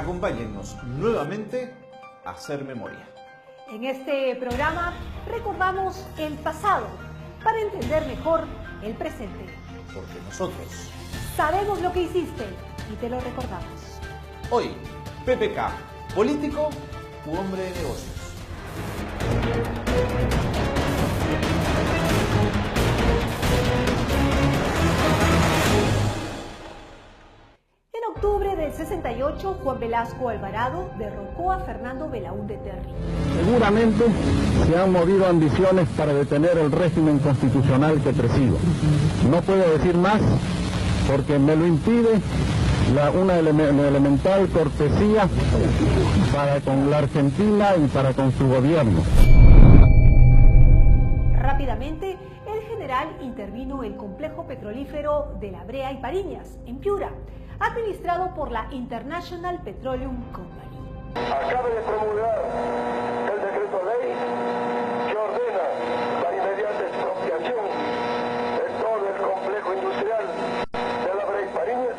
Acompáñennos nuevamente a hacer memoria. En este programa recordamos el pasado para entender mejor el presente. Porque nosotros Sabemos lo que hiciste y te lo recordamos. hoy, PPK, político u hombre de negocios. En octubre del 68, Juan Velasco Alvarado derrocó a Fernando Belaúnde Terry. Seguramente se han movido ambiciones para detener el régimen constitucional que presido. No puedo decir más porque me lo impide una elemental cortesía para con la Argentina y para con su gobierno. Rápidamente, el general intervino el complejo petrolífero de La Brea y Pariñas, en Piura, administrado por la International Petroleum Company. Acaba de promulgar el decreto ley que ordena la inmediata expropiación de todo el complejo industrial de La Brea y Pariñas.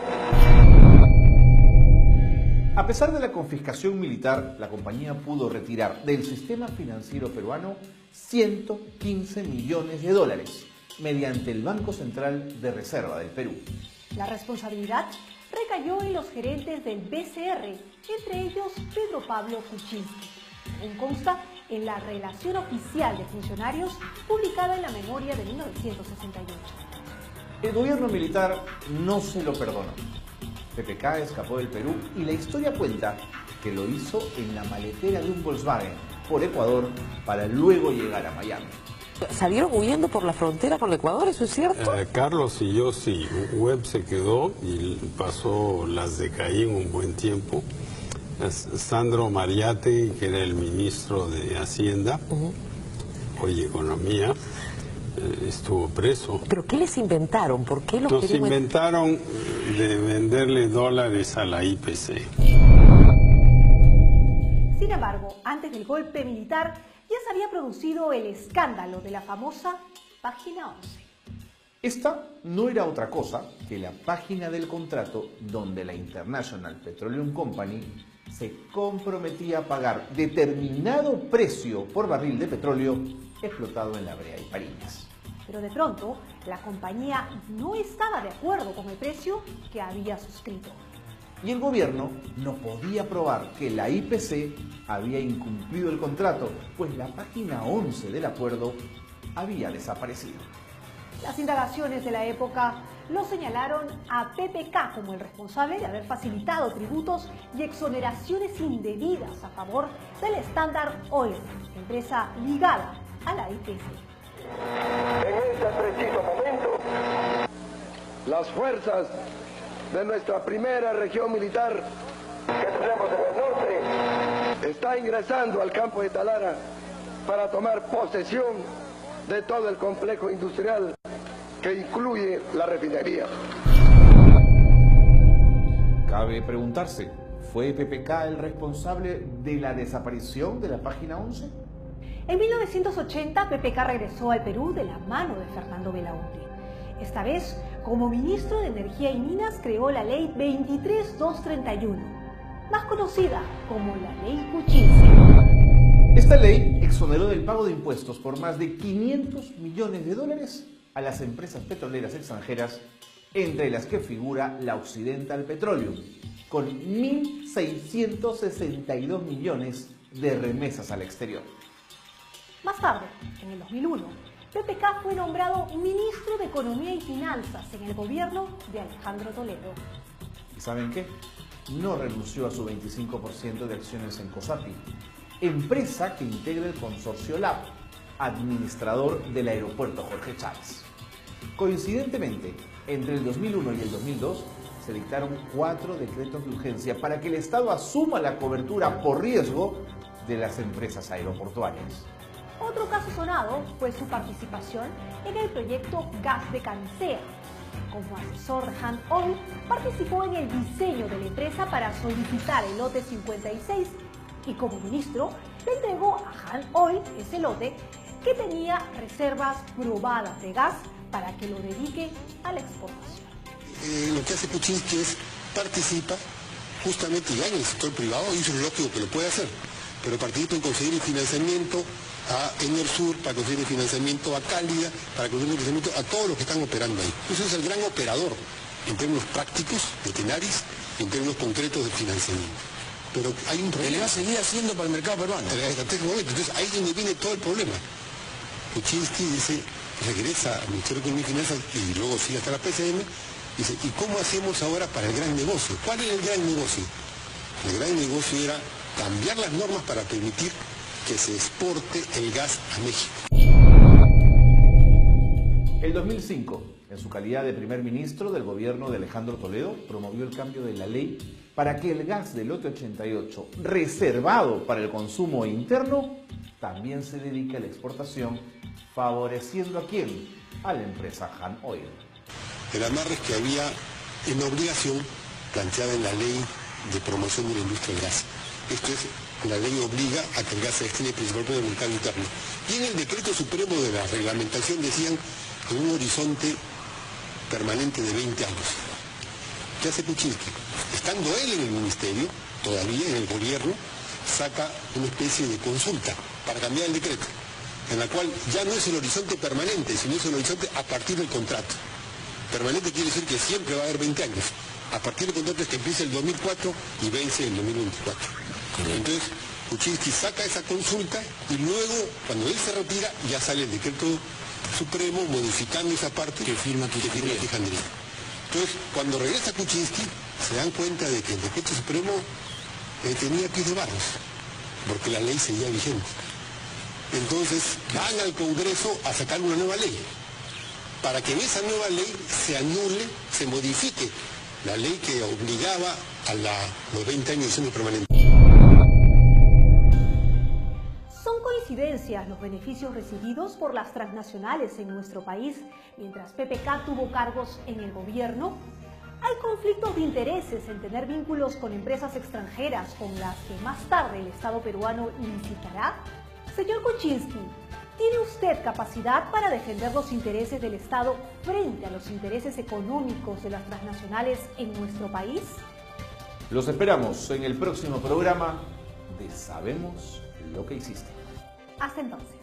A pesar de la confiscación militar, la compañía pudo retirar del sistema financiero peruano 115 millones de dólares mediante el Banco Central de Reserva del Perú. La responsabilidad recayó en los gerentes del BCR, entre ellos Pedro Pablo Kuczynski. Aún consta en la relación oficial de funcionarios publicada en la memoria de 1968. El gobierno militar no se lo perdonó. PPK escapó del Perú y la historia cuenta que lo hizo en la maletera de un Volkswagen por Ecuador para luego llegar a Miami. ¿Salieron huyendo por la frontera con el Ecuador? ¿Eso es cierto? Carlos y yo sí. Webb se quedó y pasó las de Caín un buen tiempo. Sandro Mariate, que era el ministro de Hacienda, hoy Economía, estuvo preso. ¿Pero qué les inventaron? ¿Por qué los Nos querían? inventaron de venderle dólares a la IPC. Sin embargo, antes del golpe militar, ya se había producido el escándalo de la famosa Página 11. Esta no era otra cosa que la página del contrato donde la International Petroleum Company se comprometía a pagar determinado precio por barril de petróleo explotado en La Brea y Pariñas. Pero de pronto, la compañía no estaba de acuerdo con el precio que había suscrito. Y el gobierno no podía probar que la IPC había incumplido el contrato, pues la página 11 del acuerdo había desaparecido. Las indagaciones de la época lo señalaron a PPK como el responsable de haber facilitado tributos y exoneraciones indebidas a favor del Standard Oil, empresa ligada a la IPC. En este preciso momento, las fuerzas de nuestra primera región militar que tenemos en el norte está ingresando al campo de Talara para tomar posesión de todo el complejo industrial que incluye la refinería. Cabe preguntarse, ¿fue PPK el responsable de la desaparición de la página 11? En 1980, PPK regresó al Perú de la mano de Fernando Belaúnde. Esta vez, como ministro de Energía y Minas, creó la Ley 23231, más conocida como la Ley Kuczynski. Esta ley exoneró del pago de impuestos por más de 500 millones de dólares a las empresas petroleras extranjeras, entre las que figura la Occidental Petroleum, con 1.662 millones de remesas al exterior. Más tarde, en el 2001, PPK fue nombrado ministro de Economía y Finanzas en el gobierno de Alejandro Toledo. ¿Y saben qué? No renunció a su 25% de acciones en COSAPI, empresa que integra el consorcio LAB, administrador del aeropuerto Jorge Chávez. Coincidentemente, entre el 2001 y el 2002 se dictaron 4 decretos de urgencia para que el Estado asuma la cobertura por riesgo de las empresas aeroportuarias. Otro caso sonado fue su participación en el proyecto Gas de Camisea. Como asesor de Han Oil, participó en el diseño de la empresa para solicitar el lote 56 y como ministro le entregó a Han Oil ese lote que tenía reservas probadas de gas para que lo dedique a la exportación. Lo que hace Kuczynski es participa justamente ya en el sector privado, y eso es lógico que lo puede hacer, pero participa en conseguir el financiamiento a Enersur, para conseguir el financiamiento a Cálida, para conseguir el financiamiento a todos los que están operando ahí. Eso es el gran operador en términos prácticos de Tenaris, en términos concretos de financiamiento. Pero hay un problema. Él va a seguir haciendo para el mercado peruano. Hasta este momento. Entonces ahí es donde viene todo el problema. Kuczynski dice, regresa al Ministerio de Economía y Finanzas y luego sigue hasta la PCM, dice, ¿y cómo hacemos ahora para el gran negocio? ¿Cuál es el gran negocio? El gran negocio era cambiar las normas para permitir que se exporte el gas a México. El 2005, en su calidad de primer ministro del gobierno de Alejandro Toledo, promovió el cambio de la ley para que el gas del lote 88, reservado para el consumo interno, también se dedique a la exportación, favoreciendo ¿a quién? A la empresa Han Oil. El amarre es que había una obligación planteada en la ley de promoción de la industria del gas. Esto es, la ley obliga a que el gas se destine principalmente al mercado interno. Y en el decreto supremo de la reglamentación decían en un horizonte permanente de 20 años. ¿Qué hace Kuczynski? Estando él en el ministerio, todavía en el gobierno, saca una especie de consulta para cambiar el decreto, en la cual ya no es el horizonte permanente, sino es el horizonte a partir del contrato. Permanente quiere decir que siempre va a haber 20 años. A partir del contrato es que empieza el 2004 y vence el 2024. Entonces, Kuczynski saca esa consulta y luego, cuando él se retira, ya sale el decreto supremo modificando esa parte que firma Quijandría. Entonces, cuando regresa Kuczynski, se dan cuenta de que el decreto supremo tenía pies de barros, porque la ley seguía vigente. Entonces, van al Congreso a sacar una nueva ley, para que en esa nueva ley se anule, se modifique la ley que obligaba a los 20 años de siendo permanente. Son coincidencias los beneficios recibidos por las transnacionales en nuestro país, mientras PPK tuvo cargos en el gobierno. ¿Hay conflictos de intereses en tener vínculos con empresas extranjeras con las que más tarde el Estado peruano licitará? Señor Kuczynski, ¿tiene usted capacidad para defender los intereses del Estado frente a los intereses económicos de las transnacionales en nuestro país? Los esperamos en el próximo programa de Sabemos lo que hiciste. Hasta entonces.